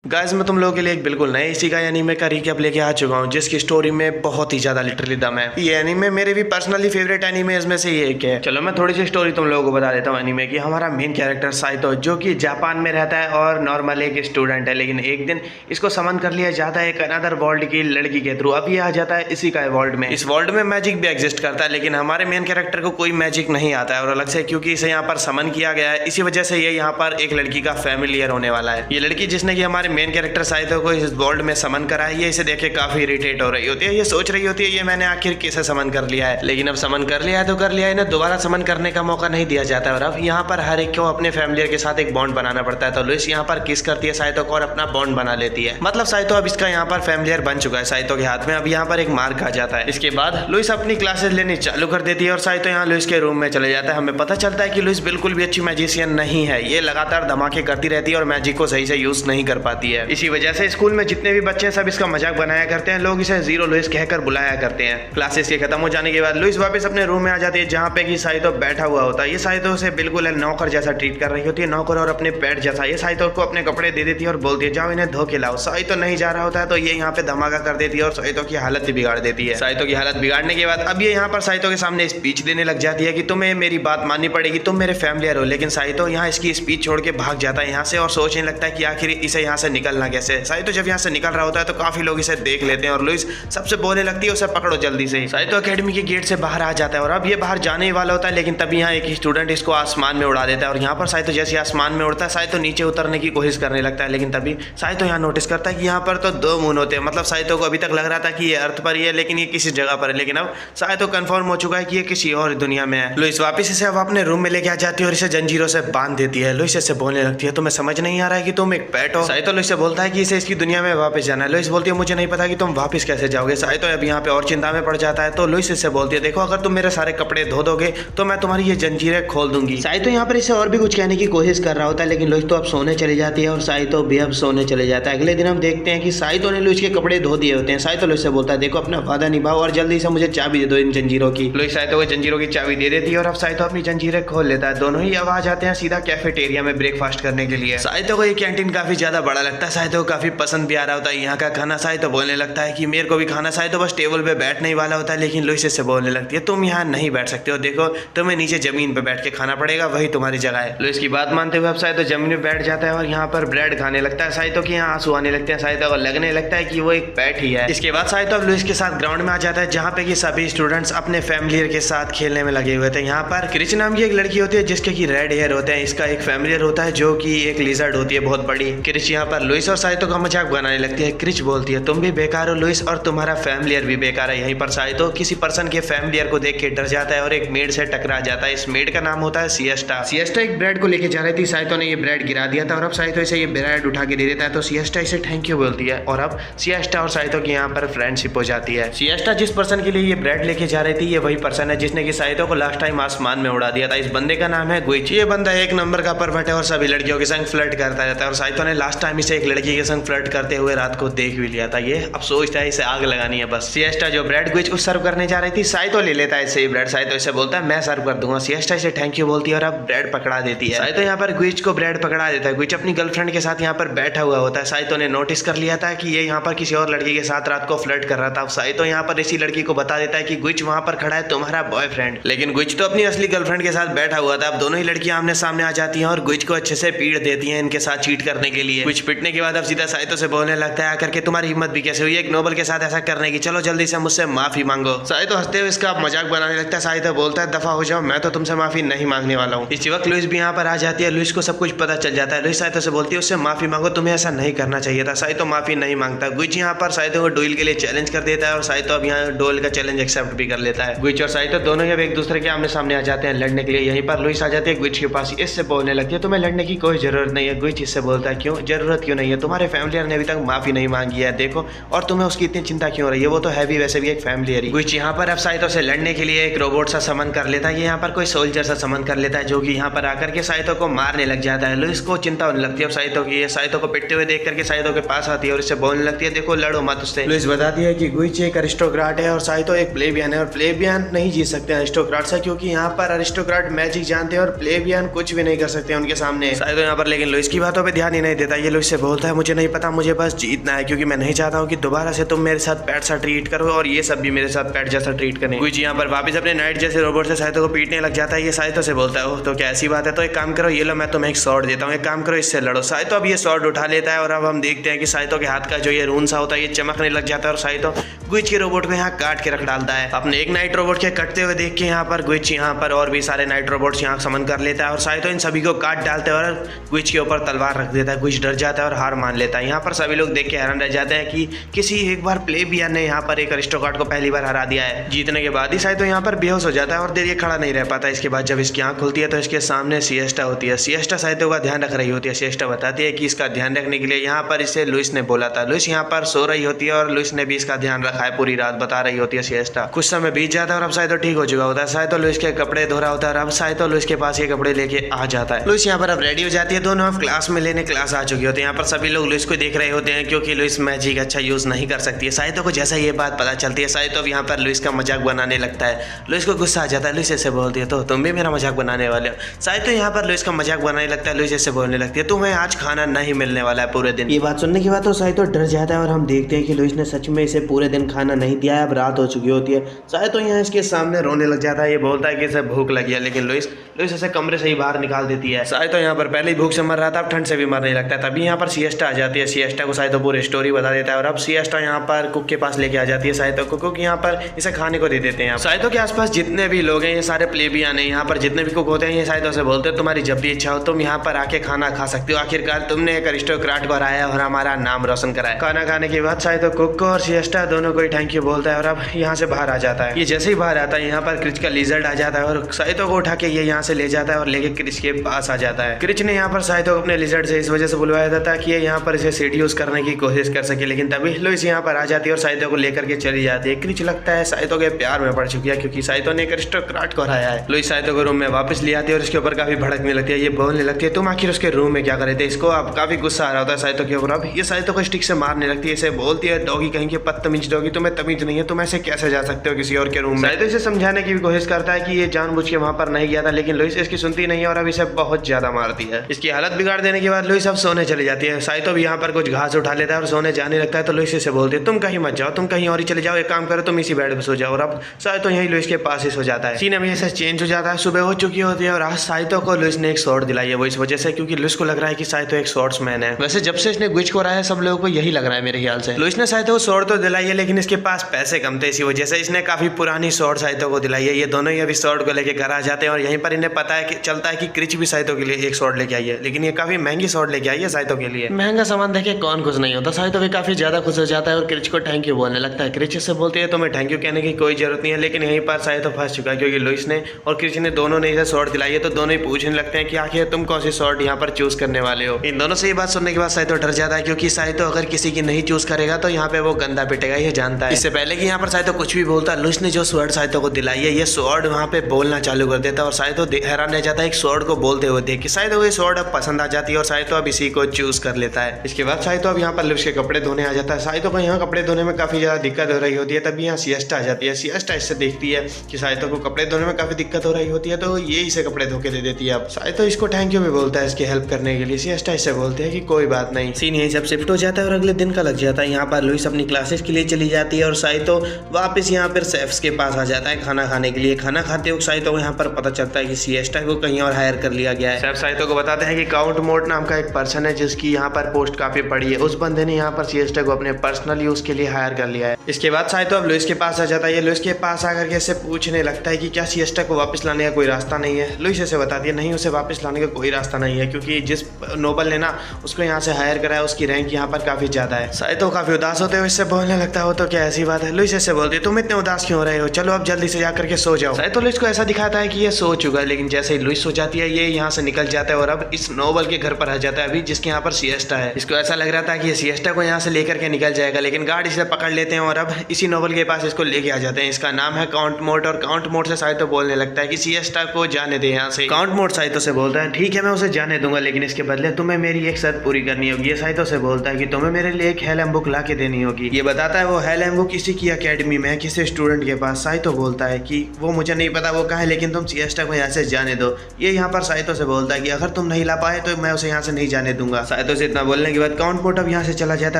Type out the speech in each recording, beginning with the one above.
Guys मैं तुम लोगों के लिए एक बिल्कुल नए इसी का एनीमे का रिकैप लेके आ चुका हूँ जिसकी स्टोरी में बहुत ही ज्यादा लिटरली दम है। ये एनीमे मेरे भी पर्सनली फेवरेट एनीमे में से ये एक है। चलो मैं थोड़ी सी स्टोरी तुम लोगों को बता देता हूँ एनीमे की। हमारा मेन कैरेक्टर साइतो जो कि जापान में रहता है और नॉर्मल एक स्टूडेंट है, लेकिन एक दिन इसको समन कर लिया जाता है एक अनदर वर्ल्ड की लड़की के थ्रू। अब ये आ जाता है इसी का वर्ल्ड में। इस वर्ल्ड में मैजिक भी एग्जिस्ट करता है, लेकिन हमारे मेन कैरेक्टर को कोई मैजिक नहीं आता है और अलग से क्योंकि इसे यहाँ पर समन किया गया है, इसी वजह से ये यहाँ पर एक लड़की का फैमिलियर होने वाला है। ये लड़की जिसने की हमारे मेन कैरेक्टर साइतो को इस वर्ल्ड में समन करा है, ये इसे देख के काफी इरिटेट हो रही होती है। ये सोच रही होती है ये मैंने आखिर किसे समन कर लिया है, लेकिन अब समन कर लिया है तो कर लिया है, इन्हें दोबारा समन करने का मौका नहीं दिया जाता है। और अब यहाँ पर हर एक को अपने फैमिलियर के साथ एक बॉन्ड बनाना पड़ता है। तो लुइस यहाँ पर किस करती है साइतो को और अपना बॉन्ड बना लेती है। मतलब साइतो अब इसका यहाँ पर फैमिलियर बन चुका है साइतो के हाथ में। अब यहाँ पर एक मार्क आ जाता है। इसके बाद लुइस अपनी क्लासेस लेनी चालू कर देती है और साइतो यहाँ लुइस के रूम में चले जाता है। हमें पता चलता है कि लुइस बिल्कुल भी अच्छी मैजिशियन नहीं है। ये लगातार धमाके करती रहती है और मैजिक को सही से यूज नहीं कर पाती है। इसी वजह से स्कूल में जितने भी बच्चे सब इसका मजाक बनाया करते हैं, लोग इसे जीरो लुइस कहकर बुलाया करते हैं। क्लासेस के खत्म हो जाने के बाद लुइस वापस अपने रूम में आ जाती है जहाँ पे कि साइतो बैठा हुआ होता है। ये साइतो से बिल्कुल नौकर जैसा ट्रीट कर रही होती है, नौकर और अपने पेट जैसा। ये साइतो को अपने कपड़े दे देती है और बोलती है जाओ इन्हें धो के लाओ। साइतो नहीं जा रहा होता है तो ये यहाँ पे धमाका कर देती है और साइतो की हालत भी बिगाड़ देती है। साइतो की हालत बिगाड़ने के बाद अब ये यहाँ पर साइतो के सामने स्पीच देने लग जाती है कि तुम्हें मेरी बात माननी पड़ेगी, तुम मेरे फैमिलियर हो। लेकिन साइतो यहाँ इसकी स्पीच छोड़ के भाग जाता है यहाँ से और सोचने लगता है कि आखिर इसे यहाँ से निकलना कैसे। साइतो जब यहाँ से निकल रहा होता है तो काफी लोग इसे देख लेते हैं और लुइस सबसे बोलने लगती है उसे पकड़ो जल्दी से। साइतो एकेडमी के गेट से बाहर आ जाता है और अब ये बाहर जाने वाला होता है, लेकिन तभी यहाँ एक स्टूडेंट इसको आसमान में उड़ा देता है। और यहाँ पर साइतो जैसे आसमान में उड़ता है साइतो नीचे उतरने की कोशिश करने लगता है, लेकिन तभी साइतो यहाँ नोटिस करता है कि यहाँ पर तो दो मून होते हैं। मतलब साइतो को अभी तक लग रहा था कि ये अर्थ पर ही है, लेकिन ये किसी जगह पर है। लेकिन अब साइतो कंफर्म हो चुका है कि ये किसी और दुनिया में है। लुइस वापस इसे अब अपने रूम में लेके आ जाती है और इसे जंजीरों से बांध देती है। लुइस इससे बोलने लगती है तुम्हें समझ नहीं आ रहा है कि तुम एक पेट हो। साइतो लुइस से बोलता है कि इसे इसकी दुनिया में वापस जाना है। लुइस बोलती है मुझे नहीं पता कि तुम वापस कैसे जाओगे। साइतो अब यहाँ पे और चिंता में पड़ जाता है तो लुइस इससे बोलती है देखो अगर तुम मेरे सारे कपड़े धो दोगे तो मैं तुम्हारी ये जंजीरें खोल दूंगी। साइतो यहाँ पर इसे और भी कुछ कहने की कोशिश कर रहा होता है, लेकिन लुइस तो अब सोने चली जाती है और साइतो भी अब सोने चले जाता है। अगले दिन हम देखते हैं कि साइतो ने लुइस के कपड़े धो दिए होते हैं। साइतो लुइस से बोलता है देखो अपना वादा निभाओ और जल्दी से मुझे चाबी दे दो इन जंजीरों की। लुइस साइतो को जंजीरों की चाबी दे देती है और अब साइतो अपनी जंजीरें खोल लेता है। दोनों ही अब आ जाते हैं सीधा कैफेटेरिया में ब्रेकफास्ट करने के लिए। साइतो को ये कैंटीन काफी ज्यादा बड़ा लगता है। साइतो को काफी पसंद भी आ रहा होता है यहाँ का खाना। साइतो बोलने लगता है कि मेरे को भी खाना। साइतो बस टेबल पे बैठने ही वाला होता है, लेकिन लुइस इससे बोलने लगती है तुम यहाँ नहीं बैठ सकते हो, देखो तुम्हें नीचे जमीन पे बैठ के खाना पड़ेगा, वही तुम्हारी जगह है। लुइस की बात मानते हुए अब साइतो जमीन पे बैठ जाता है और यहाँ पर ब्रेड खाने लगता है। साइतो के यहाँ आंसू आने लगते हैं। साइतो को लगने लगता है कि वो एक पेट ही है। इसके बाद साइतो अब लुइस के साथ ग्राउंड में आ जाता है जहाँ पे कि सभी स्टूडेंट्स अपने फैमिलियर के साथ खेलने में लगे हुए थे। यहाँ पर क्रिच नाम की एक लड़की होती है जिसके की रेड हेयर होते हैं। इसका एक फैमिलियर होता है जो की एक लिजर्ड होती है बहुत बड़ी। क्रिच यहाँ पर लुइस और साइतो का मजाक बनाने लगती है। क्रिच बोलती है तुम भी बेकार हो लुइस और तुम्हारा फैमिलियर भी बेकार है। यहीं पर साइतो किसी पर्सन के फैमिलियर को देख के डर जाता है और एक मेड से टकरा जाता है। इस मेड का नाम होता है सिएस्टा। सिएस्टा एक ब्रेड को लेके जा रही थी, साइतो ने ये ब्रेड गिरा दिया था और अब साइतो इसे ये ब्रेड उठा के दे देता है तो सिएस्टा इसे थैंक यू बोलती है और अब सिएस्टा और साइतो की यहाँ पर फ्रेंडशिप हो जाती है। सिएस्टा जिस पर्सन के लिए ये ब्रेड लेके जा रही थी ये वही पर्सन है जिसने की साइतो को लास्ट टाइम आसमान में उड़ा दिया था। इस बंदे का नाम है गुइच। ये बंदा एक नंबर का परवर्ट है और सभी लड़कियों के संग फ्लर्ट करता रहता है और साइतो ने लास्ट टाइम इसे एक लड़की के संग फ्लर्ट करते हुए रात को देख भी लिया था। ये अब सोचता है इसे आग लगानी है बस। सिएस्टा जो ब्रेड गुइच को सर्व करने जा रही थी साइतो ले लेता है इससे ब्रेड। साइतो इसे बोलता है मैं सर्व कर दूंगा। सिएस्टा इसे थैंक यू बोलती है और अब ब्रेड पकड़ा देती है। साइतो यहाँ पर गुइच को ब्रेड पकड़ा देता है। गुइच अपनी गर्लफ्रेंड के साथ यहाँ पर बैठा हुआ होता है। साइतो ने नोटिस कर लिया था कि ये यहाँ पर किसी और लड़की के साथ रात को फ्लर्ट कर रहा था। साइतो यहाँ पर इसी लड़की को बता देता है कि गुइच वहां पर खड़ा है तुम्हारा बॉयफ्रेंड। लेकिन गुइच तो अपनी असली गर्लफ्रेंड के साथ बैठा हुआ था। अब दोनों ही लड़कियां आमने सामने आ जाती हैं और गुइच को अच्छे से पीट देती हैं इनके साथ चीट करने के लिए। गुइच पिटने के बाद अब सीधा साइतो से बोलने लगता है आकर के तुम्हारी हिम्मत भी कैसे हुई एक नोबल के साथ ऐसा करने की, चलो जल्दी से मुझसे माफी मांगो। साइतो हंसते हुए इसका मजाक बनाने लगता है। साइतो बोलता है दफा हो जाओ, मैं तो तुमसे माफी नहीं मांगने वाला हूँ। इसी वक्त लुइस भी यहाँ पर आ जाती है। लुइस को सब कुछ पता चल जाता है। लुइस साइतो से बोलती है उससे माफी मांगो, तुम्हें ऐसा नहीं करना चाहिए था। साइतो माफी नहीं मांगता। गुइच यहाँ पर साइतो को डुएल के लिए चैलेंज कर देता है और साइतो अब यहाँ डुएल का चैलेंज एक्सेप्ट भी कर लेता है। गुइच और साइतो दोनों अब एक दूसरे के आमने सामने आ जाते हैं लड़ने के लिए। यहीं पर लुइस आ जाती है गुइच के पास। इससे बोलने लगती है तुम्हें लड़ने की कोई जरूरत नहीं है। गुइच इससे बोलता है क्यों जरूरत क्यों नहीं है, तुम्हारे फैमिलियर ने अभी तक माफी नहीं मांगी है देखो, और तुम्हें उसकी इतनी चिंता क्यों हो रही है, वो तो है भी वैसे भी एक फैमिलियर। गुइच यहाँ पर अब साइतो से लड़ने के लिए एक रोबोट सा समन कर लेता है। ये यहाँ पर कोई सोल्जर सा समन कर लेता है जो कि यहाँ पर आकर के साइतो को मारने लग जाता है। लुइस को चिंता होने लगती है अब साइतो की। साइतो को पिटते हुए देख करके साइतो के पास आती है और इससे बोलने लगती है देखो लड़ो मत उससे। लुइस बताती है कि गुइच एक अरिस्टोक्रेट है और साइतो एक प्लेबियन है और प्लेबियन नहीं जीत सकते अरिस्टोक्रेट से, क्योंकि यहाँ पर अरिस्टोक्रेट मैजिक जानते हैं और प्लेबियन कुछ भी नहीं कर सकते उनके सामने। साइतो यहाँ पर लेकिन लुइस की बातों पे ध्यान ही नहीं देता। ये लुइस से बोलता है मुझे नहीं पता, मुझे बस जीतना है क्योंकि मैं नहीं चाहता हूँ कि दोबारा से तुम मेरे साथ पेट सा ट्रीट करो और ये सब भी मेरे साथ पेट जैसा ट्रीट करें। गुइची यहाँ पर वापस अपने नाइट जैसे रोबोट से साइतो को पीटने लग जाता है। ये साइतो से बोलता है ओह तो क्या ऐसी बात है, तो एक काम करो ये लो मैं तुम्हें एक शॉट देता हूँ, एक काम करो इससे लड़ो। साइतो अब ये शॉट उठा लेता है और अब हम देखते हैं कि साइतो के हाथ का जो ये रून सा होता है ये चमकने लग जाता है और साइतो गुइची के रोबोट को यहाँ काट के रख डालता है। अपने एक नाइट रोबोट के कटते हुए देख के यहाँ पर गुइची यहाँ पर और भी सारे नाइट रोबोट्स यहाँ समन कर लेता है और साइतो इन सभी को काट डालते हैं और गुइची के ऊपर तलवार रख देता है। गुइची डर जाता है और हार मान लेता है। यहाँ पर सभी लोग देख के हैरान रह जाते हैं कि किसी एक बार प्लेबियन ने यहाँ पर एक अरिस्टोक्रेट को पहली बार हरा दिया है। जीतने के बाद ही साइतो यहाँ पर बेहोश हो जाता है और देर ये खड़ा नहीं रह पाता। इसके बाद जब इसकी आंख खुलती है तो इसके सामने सिएस्टा होती है। सिएस्टा साइतो का ध्यान रख रही होती है। सिएस्टा बताती है कि इसका ध्यान रखने के लिए यहाँ पर इसे लुइस ने बोला था। लुइस यहाँ पर सो रही होती है और लुइस ने भी इसका ध्यान रखा है पूरी रात, बता रही होती है सिएस्टा। कुछ समय बीत जाता है और अब साइतो ठीक हो चुका होता है। साइतो लुइस के कपड़े धो रहा होता है और अब साइतो लुइस के पास ये कपड़े लेके आ जाता है। लुइस यहाँ पर अब रेडी हो जाती है। दोनों अब क्लास में लेने क्लास आ चुकी होती है। यहाँ पर सभी लोग लुइस को देख रहे होते हैं क्योंकि लुइस मैजिक अच्छा यूज नहीं कर सकती है। साइतो को जैसा ये बात पता चलती है साइतो अब यहाँ पर लुइस का मजाक बनाने लगता है। लुइस को गुस्सा आ जाता है। लुइस ऐसे बोलती है तो तुम भी मेरा मजाक बनाने वाले हो। साइतो यहाँ पर लुइस का मजाक बनाने लगता है। लुइस ऐसे बोलने लगती है तुम्हें आज खाना नहीं मिलने वाला है पूरे दिन। ये बात सुनने के बाद तो साइतो डर जाता है और हम देखते हैं कि लुइस ने सच में इसे पूरे दिन खाना नहीं दिया है। अब रात हो चुकी होती है। साइतो यहाँ इसके सामने रोने लग जाता है। ये बोलता है कि इसे भूख लगी है लेकिन लुइस इसे कमरे से ही बाहर निकाल देती है। साइतो यहाँ पर पहले ही भूख से मर रहा था, अब ठंड से भी मरने लगता है। तभी यहाँ पर सिएस्टा आ जाती है। सिएस्टा को साइतो पूरी स्टोरी बता देता है और अब सिएस्टा यहाँ पर कुक के पास लेके आ जाती है साइतो को। कुक यहाँ पर इसे खाने को दे देते हैं। साइतो के आसपास जितने भी लोग हैं ये सारे प्लेबियन हैं। यहाँ पर जितने भी कुक होते हैं ये साइतो से बोलते हैं तुम्हारी जब भी इच्छा हो तुम यहाँ पर आके खाना खा सकते हो। आखिरकार तुमने एक अरिस्टोक्रेट को हराया और हमारा नाम रोशन कराया। खाना खाने के बाद साइतो कुक को और सिएस्टा दोनों को ही थैंक यू बोलता है और अब यहाँ से बाहर आ जाता है। ये जैसे ही बाहर आता है यहाँ पर क्रिच का लिजर्ड आ जाता है और साइतो को उठा के ये यहाँ से ले जाता है और लेके क्रिच के पास आ जाता है। क्रिच ने यहाँ पर साइतो को अपने लिजर्ड से इस वजह से बुलवाया था ताकि ये यहाँ पर इसे सीडीयूज करने की कोशिश कर सके, लेकिन तभी लुइस यहाँ पर आ जाती है और साइतो को लेकर के चली जाती है। क्रिच लगता है साइतो के प्यार में पड़ चुकी है क्योंकि साइतो ने एक अरिस्टोक्रेट को हराया है। लुइस साइतो को रूम में वापस ले आती है और इसके ऊपर काफी भड़कने लगती है। ये बोलने लगती है तुम आखिर उसके रूम में क्या कर रहे थे। इसको अब काफी गुस्सा आ रहा होता है साइतो के ऊपर। अब ये साइतो को स्टिक से मारने लगती है। इसे बोलती है डॉगी कहीं के बदतमीज डॉगी, तुम्हें तमीज नहीं है, तुम ऐसे कैसे जा सकते हो किसी और के रूम में। साइतो इसे समझाने की भी कोशिश करता है कि ये जानबूझ के वहां पर नहीं गया था लेकिन लुइस इसकी सुनती नहीं है और अब इसे बहुत ज्यादा मारती है। इसकी हालत बिगाड़ देने के बाद लुइस अब सोने चली जाती है। साइतो भी यहाँ पर कुछ घास उठा लेता है और सोने जाने लगता है तो लुइस इसे बोलती है तुम कहीं मत जाओ, तुम कहीं और ही चले जाओ, एक काम करो तुम इसी बेड पे सो जाओ। और अब साइतो यही लुइस के पास ही सो जाता है। सीन हमेशा चेंज हो जाता है। सुबह हो चुकी होती है और आज साइतो को लुइस ने एक शॉट दिलाई है। वो इस वजह से क्योंकि लुइस को लग रहा है कि साइतो एक शॉट्समैन है। वैसे जब से इसने गुइच को हराया सब लोगों को यही लग रहा है मेरे ख्याल से। लुइस ने साइतो को शॉट तो दिलाई है लेकिन इसके पास पैसे कम थे, इसी वजह से इसने काफी पुरानी शॉट साइतो को दिलाई है। ये दोनों ही अभी शॉट को लेके घर आ जाते हैं और यहीं पर इन्हें पता है कि चलता है कि क्रिच भी साइतो के लिए एक शॉट लेके आई है, लेकिन ये काफी महंगी शॉट लेके आई है साइतो के लिए। महंगा सामान देखे कौन खुश नहीं होता। साइतो भी काफी ज्यादा खुश हो जाता है और क्रिच को थैंक यू बोलने लगता है। क्रिच से बोलते हैं तुम्हें थैंक यू कहने की कोई जरूरत नहीं है, लेकिन यहीं पर साइतो फंस चुका है क्योंकि लुइस ने और क्रिच ने दोनों ने इसे शॉट दिलाई है तो दोनों ही पूछने लगते हैं कि आखिर तुम कौन सी शॉट यहाँ पर चूज करने वाले हो। इन दोनों से ये बात सुनने के बाद साइतो डर जाता है क्योंकि साइतो अगर किसी की नहीं चूज करेगा तो यहाँ पे वो गंदा पिटेगा, ये जानता है। इससे पहले कि यहाँ पर साइतो कुछ भी बोलता लुइस ने जो स्वॉर्ड साइतो को दिलाई है ये स्वॉर्ड वहाँ पे बोलना चालू कर देता है और साइतो हैरान रह जाता है एक स्वॉर्ड को बोलते हुए देख के। साइतो को ये स्वॉर्ड अब पसंद आ जाती है और साइतो अब इसी को चूज कर लेता है। इसके बाद साइतो अब यहाँ पर लुइस के कपड़े धोने आ जाता है। साइतो को यहाँ कपड़े धोने में काफी ज्यादा दिक्कत हो रही होती है। तभी यहाँ सिएस्टा आ जाती है। सिएस्टा इससे देखती है कि साइतो को कपड़े धोने में काफी दिक्कत हो रही होती है तो ये इसे कपड़े धो के दे देती है। अब साइतो इसको थैंक यू भी बोलता है इसकी हेल्प करने के लिए। सिएस्टा इससे बोलते हैं कि कोई बात नहीं। सीन यहीं सब शिफ्ट हो जाता है और अगले दिन का लग जाता है। यहाँ पर लुइस अपनी क्लासेस के लिए चली जाती है और साइतो वापस यहाँ पर शेफ्स के पास आ जाता है खाना खाने के लिए। खाना खाते वक्त साइतो को यहाँ पर पता चलता है कि सिएस्टा को कहीं और हायर कर लिया गया है। शेफ साइतो को बताते हैं कि काउंट मोट नाम का एक पर्सन है जिसकी यहाँ पर पोस्ट काफी बड़ी है। उस बंदे ने यहाँ पर सिएस्टा को अपने पर्सनल यूज के लिए हायर कर लिया है। इसके बाद साइतो अब लुइस के पास आ जाता है। ये लुइस के पास आकर के इससे पूछने लगता है कि क्या सिएस्टा को वापस लाने का कोई रास्ता नहीं है। लुइस इसे बताती है नहीं, उसे वापस लाने का कोई रास्ता नहीं है क्योंकि जिस नोबल ने ना उसको यहाँ से हायर करा है उसकी रैंक यहाँ पर काफी ज्यादा है। साइतो काफी उदास होते हुए इससे बोलने लगता है तो क्या ऐसी बात है। लुइस इससे बोलती है तुम इतने उदास क्यों हो रहे हो, चलो अब जल्दी से जाकर के सो जाओ। साइतो लुइस को ऐसा दिखाता है कि ये सो चुका है, लेकिन जैसे ही लुइस सो जाती है ये यहाँ से निकल जाता है और अब इस नोबल के घर पर आ जाता है अभी जिसके यहाँ पर सिएस्टा है। इसको ऐसा लग रहा था कि ये सिएस्टा को यहाँ से लेकर के निकल जाएगा, लेकिन गार्ड इसे पकड़ लेते हैं और अब इसी नोबल के पास इसको लेके आ जाते हैं। इसका नाम है काउंट मोट और काउंट मोट से साइतो बोलने लगता है कि सिएस्टा को जाने दे यहाँ से। काउंट मोट साइतो से बोलता है ठीक है मैं उसे जाने दूंगा, लेकिन इसके बदले तुम्हें मेरी एक शर्त पूरी करनी होगी। ये साइतो से बोलता है कि तुम्हें मेरे लिए एक हेलेम बुक ला के देनी होगी। ये बताता है वो हेलेम बुक किसी की अकेडमी में है, किसी स्टूडेंट के पास। साइतो बोलता है कि वो मुझे नहीं पता वो कहाँ है, लेकिन तुम सिएस्टा को यहाँ से जाने दो। ये यहाँ पर साइतो से बोलता है कि अगर तुम नहीं ला पाए तो मैं उसे यहाँ से नहीं जाने दूंगा। साइतो से इतना बोलने के बाद काउंट मोट अब यहाँ से चला जाता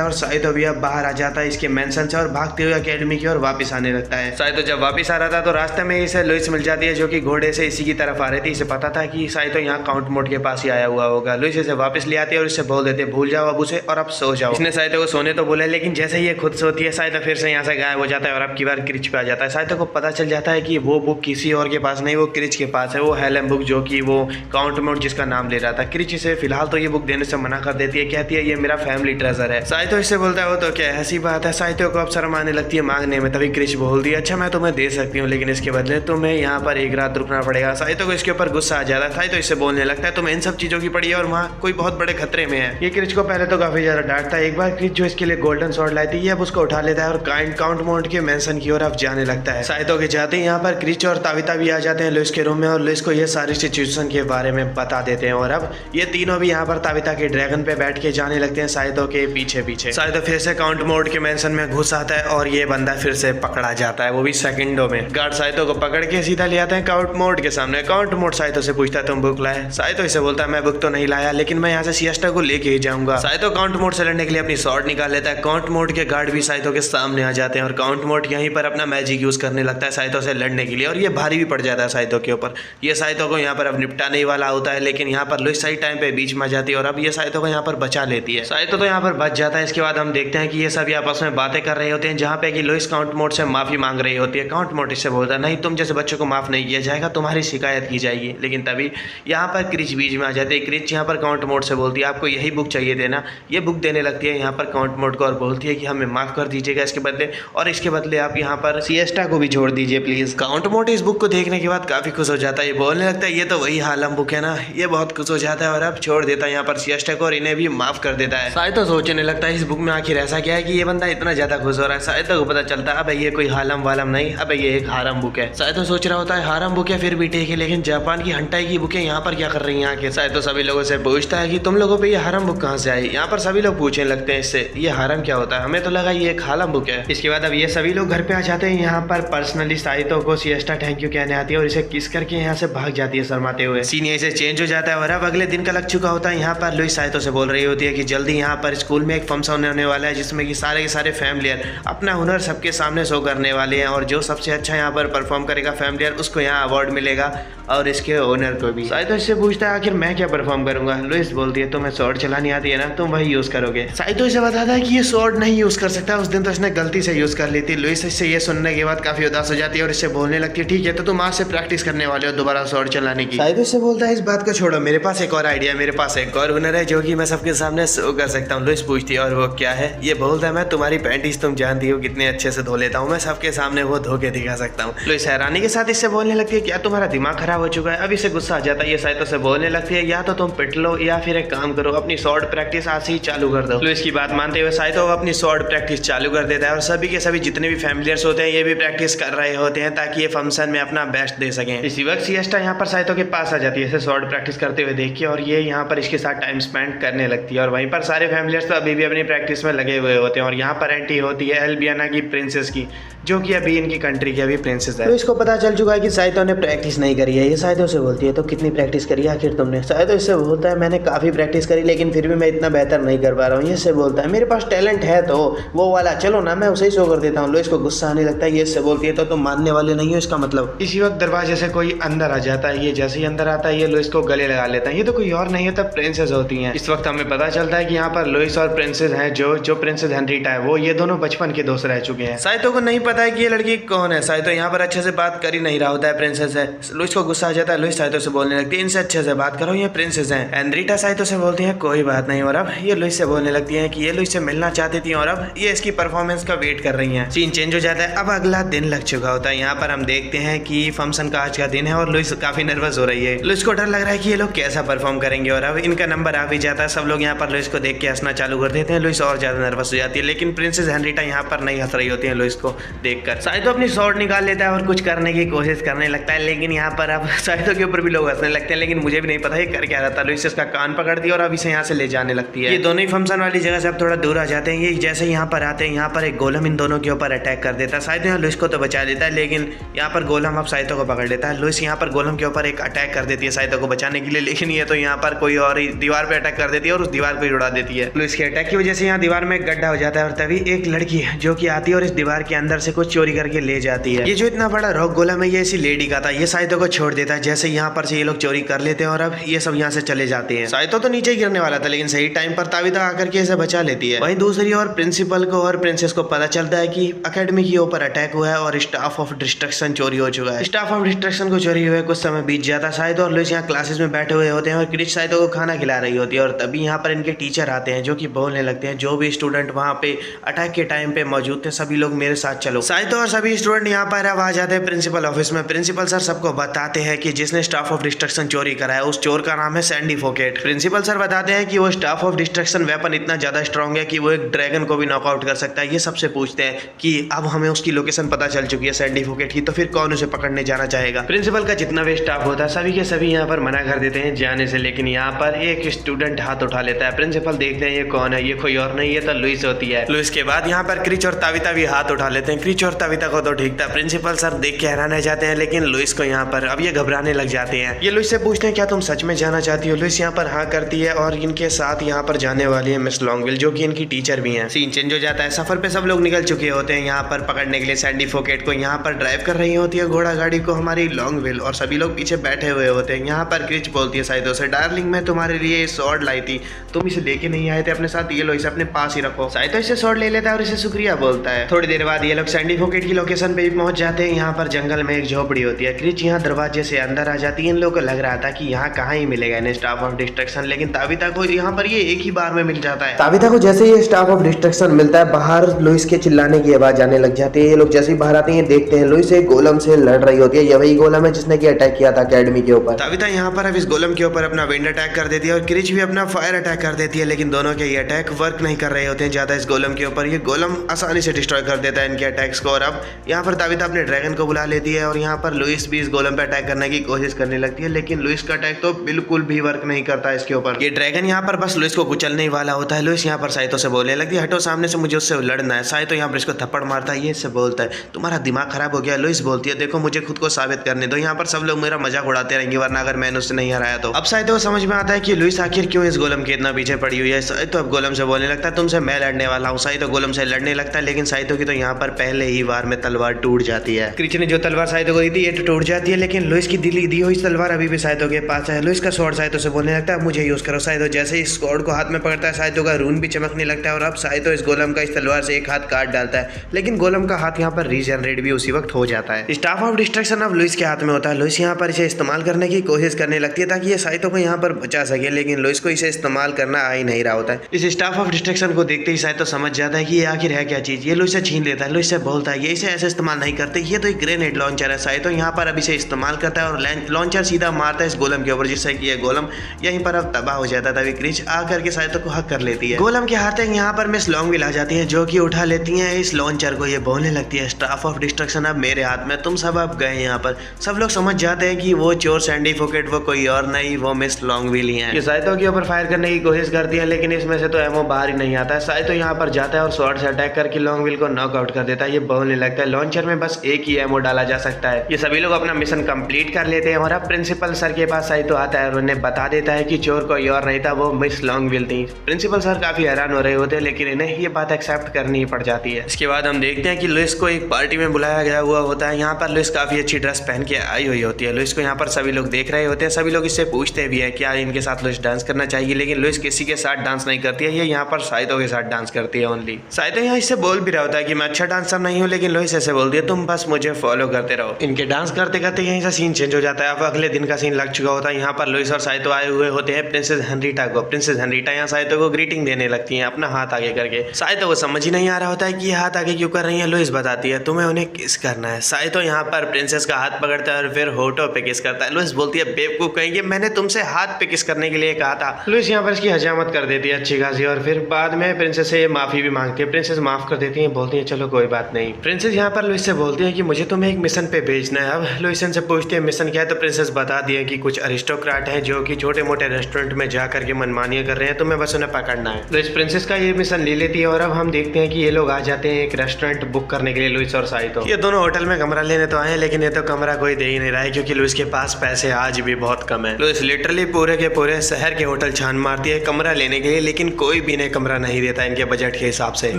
है और साइतो भी अब बाहर आ जाता है इसके मेंशन से और भागते हुए अकेडमी की ओर वापस आने लगता है। साइतो जब वापस आ रहा था तो रास्ते में इसे लुइस मिल जाती है जो कि घोड़े से इसी की तरफ आ रही थी। इसे पता था कि साइतो यहाँ काउंट मोट के पास ही आया हुआ होगा। लुइस इसे वापस ले आती है और इससे बोल देते भूल जाओ अब उसे और अब सो जाओ। इसने साइतो को सोने तो बोला लेकिन जैसे ही ये खुद सोती है साइतो फिर से यहाँ से गायब हो जाता है और अब की बार क्रिच पे आ जाता है। साइतो को पता चल जाता है कि वो बुक किसी और के पास नहीं, वो क्रिच के पास है। वो हेलेम बुक जो कि वो काउंट मोट जिसका नाम ले रहा था। क्रिच इसे फिलहाल तो ये बुक देने से मना कर देती है, कहती है ये मेरा फैमिली ट्रेजर है। साइतो इससे बोलता है वो तो क्या ऐसी बात है। साइतो को अब शर्म आने लगती है मांगने में, तभी क्रिच बोल दिया अच्छा मैं तुम्हें दे सकती हूँ लेकिन इसके बदले तुम्हें यहाँ पर एक रात रुकना पड़ेगा। साइतो को इसके ऊपर गुस्सा आ जाता है। साइतो इससे बोलने लगता है तुम्हें इन सब चीजों की पड़ी है और वहाँ कोई बहुत बड़े खतरे में है। ये क्रिच को पहले तो काफी ज्यादा डांटता है। एक बार क्रिच जो इसके लिए गोल्डन स्वॉर्ड लाई थी ये अब उसको उठा लेता है और काउंट मोट के मेंशन की ओर अब जाने लगता है। साइतो के जाते ही यहाँ पर क्रिच और ताविता भी आ जाते हैं लुइस के रूम में और लुइस को ये सारी सिचुएशन के बारे में बता देते हैं और अब ये तीनों भी यहाँ पर ताविता के ड्रैगन पे बैठ के जाने लगते हैं साइतो के पीछे पीछे। साइतो फिर से काउंट मोड के मेंशन में घुस आता है और ये बंदा फिर से पकड़ा जाता है, वो भी सेकंडों में। गार्ड साइतो को पकड़ के सीधा ले आते हैं काउंट मोड के सामने। काउंट मोड साइतो से पूछता है तुम बुक लाए? साइतो इसे बोलता है मैं बुक तो नहीं लाया लेकिन मैं यहाँ से सिएस्टा को लेके ही जाऊंगा। साइतो काउंट मोड से लड़ने के लिए अपनी स्वॉर्ड निकाल लेता है। काउंट मोड के गार्ड भी साइतो के सामने आ जाते हैं और काउंट मोड यहीं पर अपना मैजिक यूज करने लगता है साइतो से लड़ने के लिए और ये भारी भी पड़ जाता है साइतो के ऊपर। ये साइतो को यहाँ पर अब निपटाने ही वाला होता है लेकिन यहाँ पर लुइस सही टाइम पे बीच में जाती है और अब ये साइतो को यहाँ पर बचा लेती है। साइतो तो यहाँ पर बच जाता है। इसके बाद हम देखते हैं कि ये सभी आपस में बातें कर रहे होते हैं जहाँ पे कि लुइस काउंट मोड से माफी मांग रही होती है। काउंट मोड इससे बोलता है नहीं तुम जैसे बच्चों को माफ नहीं किया जाएगा, तुम्हारी शिकायत की जाएगी। लेकिन तभी यहाँ पर क्रिच बीच में आ जाती है। क्रिच यहाँ पर काउंट मोड से बोलती है आपको यही बुक चाहिए थे ना। ये बुक देने लगती है यहाँ पर काउंट मोड को और बोलती है कि हमें माफ कर दीजिएगा इसके बदले और इसके बदले आप यहाँ पर सिएस्टा को भी छोड़ दीजिए प्लीज। काउंट मोड इस बुक को देखने के बाद काफी खुश हो जाता है। ये बोलने लगता है ये तो वही हालम बुक है ना। ये बहुत खुश हो जाता है और अब छोड़ देता है यहाँ पर सिएस्टा को और इन्हें भी माफ कर देता है। साइतो सोचने लगता है इस बुक में आखिर ऐसा क्या है कि ये बंदा इतना ज्यादा खुश हो रहा है। साइतो को पता चलता है अब ये कोई हालम वालम नहीं, अब ये एक हारम बुक है। साइतो सोच रहा होता है हारम बुक है फिर भी ठीक है लेकिन जापान की हंटाई की बुकें यहाँ पर क्या कर रही हैं आके। साइतो सभी लोगों से पूछता है कि तुम लोगों पे ये हारम बुक कहाँ से आई। यहाँ पर सभी लोग पूछने लगते हैं इससे ये हारम क्या होता है, हमें तो लगा ये एक हालम बुक है। इसके बाद अब ये सभी लोग घर पे आ जाते हैं। यहाँ पर पर्सनली साइतो को सिएस्टा थैंक यू कहने आती है और इसे किस करके यहाँ से भाग जाती है शर्माते हुए। सीन यहीं से चेंज हो जाता है और अब अगले दिन का लग चुका होता है। यहाँ पर लुइस साइतो से बोल रही होती है कि जल्दी यहाँ पर स्कूल में एक फंक्शन होने वाला है जिसमें कि सारे के सारे फैमिलियर अपना हुनर सबके सामने शो करने वाले हैं और जो सबसे अच्छा यहाँ पर परफॉर्म करेगा फैमिलियर उसको यहाँ अवार्ड मिलेगा और इसके ओनर को भी। साइतो इससे पूछता है आखिर मैं क्या परफॉर्म करूंगा। लुइस बोलती है तुम्हें स्वॉर्ड चलानी आती है ना, तुम वही यूज करोगे। साइतो इसे बताता है कि ये स्वॉर्ड नहीं यूज कर सकता, उस दिन तो इसने गलती से यूज कर ली थी। लुइस इससे ये सुनने के बाद काफी उदास हो जाती है और इससे बोलने लगती है ठीक है तो तुम आज से प्रैक्टिस करने वाले हो दोबारा स्वॉर्ड चलाने की। साइतो इससे बोलता है इस बात को छोड़ो, मेरे पास एक और आइडिया, मेरे पास एक और हुनर है जो कि मैं सबके सामने शो कर सकता हूँ। लुइस पूछती है और वो क्या है। ये बोलता है मैं तुम्हारी पैंटीज तुम जानती हो कितने अच्छे से धो लेता हूँ, मैं सबके सामने वो धो के दिखा सकता हूँ। लुइस हैरानी के साथ इससे बोलने लगती है क्या तुम्हारा दिमाग खराब हो चुका है। अब इसे गुस्सा आ जाता है। ये साइतो से बोलने लगती है या तो तुम पिट लो या फिर एक काम करो अपनी स्वॉर्ड प्रैक्टिस आज से ही चालू कर दो। लुइस की बात मानते हुए साइतो अपनी स्वॉर्ड प्रैक्टिस चालू कर देता है और सभी के सभी जितने भी फैमिलियर्स होते हैं ये भी प्रैक्टिस कर रहे होते हैं ताकि ये फंक्शन में अपना बेस्ट दे सकें। इसी वक्त सिएस्टा यहाँ पर साइतो के पास आ जाती है इसे स्वॉर्ड प्रैक्टिस करते हुए देख के और ये यहाँ पर इसके साथ टाइम स्पेंड करने लगती है और वहीं पर सारे फैमिलियर्स तो अभी भी अपनी प्रैक्टिस में लगे हुए होते हैं और यहाँ पर एंट्री होती है एल्बियाना की प्रिंसेस की जो कि अभी इनकी कंट्री की अभी प्रिंसेस है। तो इसको पता चल चुका है कि साइतो ने प्रैक्टिस नहीं करी है। ये साइतो से बोलती है तो कितनी प्रैक्टिस करी आखिर तुमने। साइतो इससे बोलता है मैंने काफ़ी प्रैक्टिस करी लेकिन फिर भी मैं इतना बेहतर नहीं कर पा रहा हूँ। ये इससे बोलता है मेरे पास टैलेंट है तो वो वाला चलो ना मैं उसे ही शो कर देता हूँ। लुइस को गुस्सा आने लगता है। ये इससे बोलती है तो तुम मानने वाले नहीं हो इसका मतलब। इसी वक्त दरवाजे से कोई अंदर आ जाता है। ये जैसे ही अंदर आता है ये लुइस को गले लगा लेता है। ये तो कोई और नहीं होता प्रिंसेस होती हैं। इस वक्त हमें पता चलता है कि यहाँ पर लुइस और प्रिंसेस हैं जो प्रिंसेस हेनरीटा है वो ये दोनों बचपन के दोस्त रह चुके हैं। साइतो को नहीं पता है कि ये लड़की कौन है। साइतो यहाँ पर अच्छे से बात कर ही नहीं रहा होता है प्रिंसेस है। लुइस को गुस्सा आ जाता है। लुइस साइतो से बोलने लगती है इनसे अच्छे से बात करो ये प्रिंसेस हैं। हेनरीटा साइतो से बोलती है कोई बात नहीं और अब ये लुइस से बोलने लगती है कि ये लुइस से मिलना चाहती थी और अब ये इसकी परफॉर्मेंस का वेट कर रही हैं। सीन चेंज हो जाता है। अब अगला दिन लग चुका होता है। यहाँ पर हम देखते हैं कि फंक्शन का आज का दिन है और लुइस काफी नर्वस हो रही है। लुइस को डर लग रहा है कि ये लोग कैसा परफॉर्म करेंगे और अब इनका नंबर आ भी जाता है। सब लोग यहाँ पर लुइस को देख के हंसना चालू कर देते हैं। लुइस और ज्यादा नर्वस हो जाती है लेकिन प्रिंसेस हेनरीटा यहाँ पर नहीं हंस रही होती है लुइस को देखकर। साइतो अपनी स्वॉर्ड निकाल लेता है और कुछ करने की कोशिश करने लगता है लेकिन यहाँ पर अब साइतो के ऊपर भी लोग हंसने लगते हैं लेकिन मुझे भी नहीं पता ये कर क्या रहा था। लुइस इसका कान पकड़ती है और अब इसे यहाँ से ले जाने लगती है। ये दोनों ही फंक्शन वाली जगह से अब थोड़ा दूर आ जाते हैं। ये जैसे यहाँ पर आते हैं यहाँ पर एक गोलम इन दोनों के ऊपर अटैक कर देता है। साइतो यहाँ लुइस को तो बचा देता है लेकिन यहाँ पर गोलम अब साइतो को पकड़ लेता है। लुइस यहाँ पर गोलम के ऊपर एक अटैक कर देती है साइतो को बचाने के लिए लेकिन ये तो यहाँ पर कोई और दीवार पे अटैक कर देती है और उस दीवार को उड़ा देती है। लुइस के अटैक की वजह से यहाँ दीवार में एक गड्ढा हो जाता है और तभी एक लड़की है जो कि आती है और इस दीवार के अंदर से कुछ चोरी करके ले जाती है। ये जो इतना बड़ा रॉक गोलम है ये इसी लेडी का था। ये साइतो को छोड़ देता है जैसे यहाँ पर से ये लोग चोरी कर लेते हैं और अब ये सब यहाँ से चले जाते हैं। साइतो तो नीचे गिरने वाला था लेकिन सही टाइम पर ताबिता आकर के इसे बचा लेती है। वहीं दूसरी ओर प्रिंसिपल को और प्रिंसेस को पता चलता है कि एकेडमी के ऊपर अटैक हुआ है और स्टाफ ऑफ डिस्ट्रक्शन चोरी हो चुका है। स्टाफ ऑफ डिस्ट्रक्शन को चोरी हुए कुछ समय बीत जाता है। साइतो और लुइस यहाँ क्लासेस में बैठे हुए होते हैं और क्रिच साइतो को खाना खिला रही होती है और तभी यहाँ पर इनके टीचर आते हैं जो कि बोलने लगते हैं जो भी स्टूडेंट वहाँ पे अटैक के टाइम पे मौजूद थे सभी लोग मेरे साथ चलो। साइतो और सभी स्टूडेंट यहाँ पर अब आ जाते हैं प्रिंसिपल ऑफिस में। प्रिंसिपल सर सबको बताते हैं कि जिसने स्टाफ ऑफ डिस्ट्रक्शन चोरी करा है उस चोर का नाम है सैंडी फोकेट। प्रिंसिपल सर बताते हैं कि वो स्टाफ ऑफ डिस्ट्रक्शन वेपन इतना ज्यादा स्ट्रॉन्ग है कि वो एक ड्रैगन को भी नॉकआउट कर सकता है। ये सबसे पूछते हैं कि अब हमें उसकी लोकेशन पता चल चुकी है सैंडी फोकेट की, तो फिर कौन उसे पकड़ने जाना चाहेगा। प्रिंसिपल का जितना भी स्टाफ होता है सभी के सभी यहाँ पर मना कर देते हैं जाने से, लेकिन यहाँ पर एक स्टूडेंट हाथ उठा लेता है। प्रिंसिपल देखते हैं ये कौन है, ये कोई और नहीं, ये तो लुइस होती है। लुइस के बाद यहाँ पर क्रिच और ताबिता भी हाथ उठा लेते हैं। क्रिच और ताबिता को तो ठीक था, प्रिंसिपल सर देख के हैरान रह जाते हैं, लेकिन लुइस को यहाँ पर अब ये घबराने लग जाते हैं। ये लुइस से पूछते हैं क्या तुम सच में जाना चाहती हो। लुइस यहाँ पर हाँ करती है और इनके साथ यहाँ पर जाने वाली है मिस लॉन्गविल जो कि इनकी टीचर भी हैं। सीन चेंज हो जाता है। सफर पे सब लोग निकल चुके होते हैं यहाँ पर पकड़ने के लिए सैंडी फोकेट को। यहाँ पर ड्राइव कर रही होती है घोड़ा गाड़ी को हमारी लॉन्गविल और सभी लोग पीछे बैठे हुए होते हैं। यहाँ पर क्रिच बोलती है साइतो से डार्लिंग मैं तुम्हारे लिए स्वॉर्ड लाई थी, तुम इसे लेके नहीं आए थे अपने साथ, ये लो इसे अपने पास ही रखो। साइतो इसे स्वॉर्ड ले लेता है और इसे शुक्रिया बोलता है। थोड़ी देर बाद ये लोग सैंडी फोकेट की लोकेशन पे भी पहुंच जाते हैं। यहाँ पर जंगल में एक झोपड़ी होती है। क्रिच यहाँ दरवाजे से अंदर आ जाती है। इन लोगों को लग रहा था कि यहाँ कहाँ ही मिलेगा इन्हें स्टाफ ऑफ डिस्ट्रक्शन, लेकिन ताबिता को यहाँ पर ये एक ही बार में मिल जाता है। ताबिता को जैसे ये स्टाफ ऑफ डिस्ट्रक्शन मिलता है बाहर लुइस के चिल्लाने की आवाज आने लग जाती है। ये लोग जैसे ही बाहर आते हैं देखते हैं लुइस एक गोलम से लड़ रही होती है। ये वही गोलम है जिसने की अटैक किया था एकेडमी के ऊपर। ताबिता यहाँ पर अब इस गोलम के ऊपर अपना विंड अटैक कर देती है और क्रिच भी अपना फायर अटैक कर देती है, लेकिन दोनों के ये अटैक वर्क नहीं कर रहे होते हैं ज्यादा इस गोलम के ऊपर। ये गोलम आसानी से डिस्ट्रॉय कर देता है इनके अटैक्स को और अब यहाँ पर ताबिता अपने ड्रैगन को बुला लेती है और यहाँ पर लुइस भी इस गोलम पे अटैक करने की कोशिश करने लगती है, लेकिन लुइस का अटैक तो बिल्कुल भी वर्क नहीं करता इसके ऊपर। ये ड्रैगन यहाँ पर बस लुइस को कुचलने ही वाला होता है। लुइस यहाँ पर साइतो से बोलने लगती है हटो सामने से, मुझे उससे लड़ना है। साइतो यहाँ पर इसको थप्पड़ मारता है। ये इससे बोलता है तुम्हारा दिमाग खराब हो गया। लुइस बोलती है देखो मुझे खुद को साबित करने दो, यहाँ पर सब लोग मेरा मजाक उड़ाते रहेंगे वरना अगर मैंने उससे नहीं हराया तो। अब साइतो को समझ में आता है कि लुइस आखिर क्यों इस गोलम के इतना पीछे पड़ी हुई है। साइतो अब गोलम से बोलने लगता है तुमसे मैं लड़ने वाला हूँ। साइतो गोलम से लड़ने लगता है, लेकिन साइतो की तो यहाँ पर पहले ही वार में तलवार टूट जाती है। क्रिच ने जो तलवार साइतो को दी थी ये तो टूट जाती है, लेकिन लुइस की दी हुई तलवार अभी भी साइतो के पास है। लुइस का स्वॉर्ड साइतो से बोलने लगता है मुझे यूज करो। साइतो जैसे इस स्वॉर्ड को हाथ में पकड़ता है साइतो का रून भी चमकने लगता है और अब साइतो इस गोलम का इस तलवार से एक हाथ काट डालता है, लेकिन गोलम का हाथ यहाँ पर रीजनरेट भी उसी वक्त हो जाता है। स्टाफ ऑफ डिस्ट्रक्शन अब लुइस के हाथ में होता है। लुइस यहाँ पर इसे इस्तेमाल करने की कोशिश करने लगती है ताकि ये साइतो को यहाँ पर बचा सके, लेकिन लुइस को इसे इस्तेमाल करना आ ही नहीं रहा होता है। इस स्टाफ ऑफ डिस्ट्रक्शन को देखते ही साइतो समझ जाता है कि ये आखिर है क्या चीज। ये लुइस से छीन लेता है। लुइस से बोलता है ये इसे ऐसे इस्तेमाल नहीं करते, ये तो एक ग्रेनेड लॉन्चर है। साइतो यहाँ पर अब इसे इस्तेमाल करता है और लॉन्चर सीधा मारता है इस गोलम के ऊपर, जिससे कि ये गोलम यहीं पर अब तबाह हो जाता है। तभी क्रिच आकर के साइतो को हक कर लेती है। गोलम के हाथ यहाँ पर मिस लॉन्गविल आ जाती है जो कि उठा लेती है इस लॉन्चर को। ये बोलने लगती है स्टाफ ऑफ डिस्ट्रक्शन अब मेरे हाथ में, तुम सब अब गए। यहाँ पर सब लोग समझ जाते हैं कि वो चोर सैंडी फोकेट वो कोई और नहीं, वो मिस लॉन्गविल ही है। ये साइतो के ऊपर फायर करने की कोशिश करती है, लेकिन इसमें से तो एमओ बाहर ही नहीं आता है। साइतो यहाँ पर जाता है और स्वॉर्ड से अटैक करके लॉन्गविल को नॉकआउट कर देता है। ये बोलने लगता है लॉन्चर में बस एक ही एमओ डाला जा सकता है। ये सभी लोग अपना मिशन कंप्लीट कर लेते हैं और अब प्रिंसिपल सर के पास साइतो आता है और उन्हें बता देता है कि चोर कोई और नहीं था, वो मिस लॉन्गविल थी। प्रिंसिपल सर काफी हैरान हो रहे होते हैं, लेकिन इन्हें ये बात एक्सेप्ट करनी ही पड़ जाती है। इसके बाद हम देखते हैं कि लुइस को एक पार्टी में बुलाया गया हुआ होता है। यहाँ पर लुइस काफी अच्छी ड्रेस पहन के आई हुई होती है। लुइस को यहाँ पर सभी लोग देख रहे होते हैं। सभी लोग इससे पूछते भी है क्या इनके साथ लुइस डांस करना चाहिए, लेकिन लुइस किसी के साथ डांस नहीं करती है। ये यहाँ पर साइतो के साथ डांस करती है ओनली। साइतो यहाँ इससे बोल भी रहा होता है कि मैं अच्छा डांसर नहीं हूँ, लेकिन लुइस ऐसे बोलती है तुम बस मुझे फॉलो करते रहो। इनके डांस करते करते यहीं से सीन चेंज हो जाता है। अब अगले दिन का सीन लग चुका होता है। यहाँ पर लुइस और साइतो आए हुए होते हैं प्रिंसेस हेनरीटा को। प्रिंसेस हेनरीटा यहाँ साइतो को ग्रीटिंग देने लगती है अपना हाथ आगे करके। साइतो को समझ ही नहीं आ रहा होता है कि ये हाथ आगे क्यों कर रही है। लुइस बताती है तुम्हें उन्हें किस करना है। साइतो यहाँ पर प्रिंसेस का हाथ पकड़ता है और फिर होठों पे किस करता है। लुइस बोलती है बेवकूफ कहेंगे, मैंने तुमसे हाथ पे किस करने के लिए कहा था। लुइस यहाँ पर इसकी हजामत कर देती है अच्छी खासी और फिर बाद में प्रिंसेस से माफी भी मांगती है। प्रिंसेस माफ कर देती है, बोलती है चलो कोई बात नहीं। प्रिंसेस यहाँ पर लुइस से बोलती है कि मुझे तुम्हें एक मिशन पे भेजना है। अब लुइस से पूछती है मिशन क्या है, तो प्रिंसेस बता दिए कि कुछ अरिस्टोक्रेट हैं जो कि छोटे मोटे रेस्टोरेंट में जा करके मनमानियां कर रहे हैं, तुम्हें बस उन्हें पकड़ना है। लुइस प्रिंसेस का ये मिशन ले लेती है और अब हम देखते हैं कि ये लोग आ जाते हैं एक रेस्टोरेंट बुक करने के लिए लुइस और साइतो। ये दोनों होटल में कमरा लेने तो आए, लेकिन ये तो कमरा कोई दे ही नहीं रहा है क्योंकि लुइस के पास पैसे आज भी बहुत कम है। लुइस लिटरली पूरे के पूरे शहर के होटल छान मारती है कमरा लेने के लिए, लेकिन कोई भी इन्हें कमरा नहीं देता इनके बजट के हिसाब से।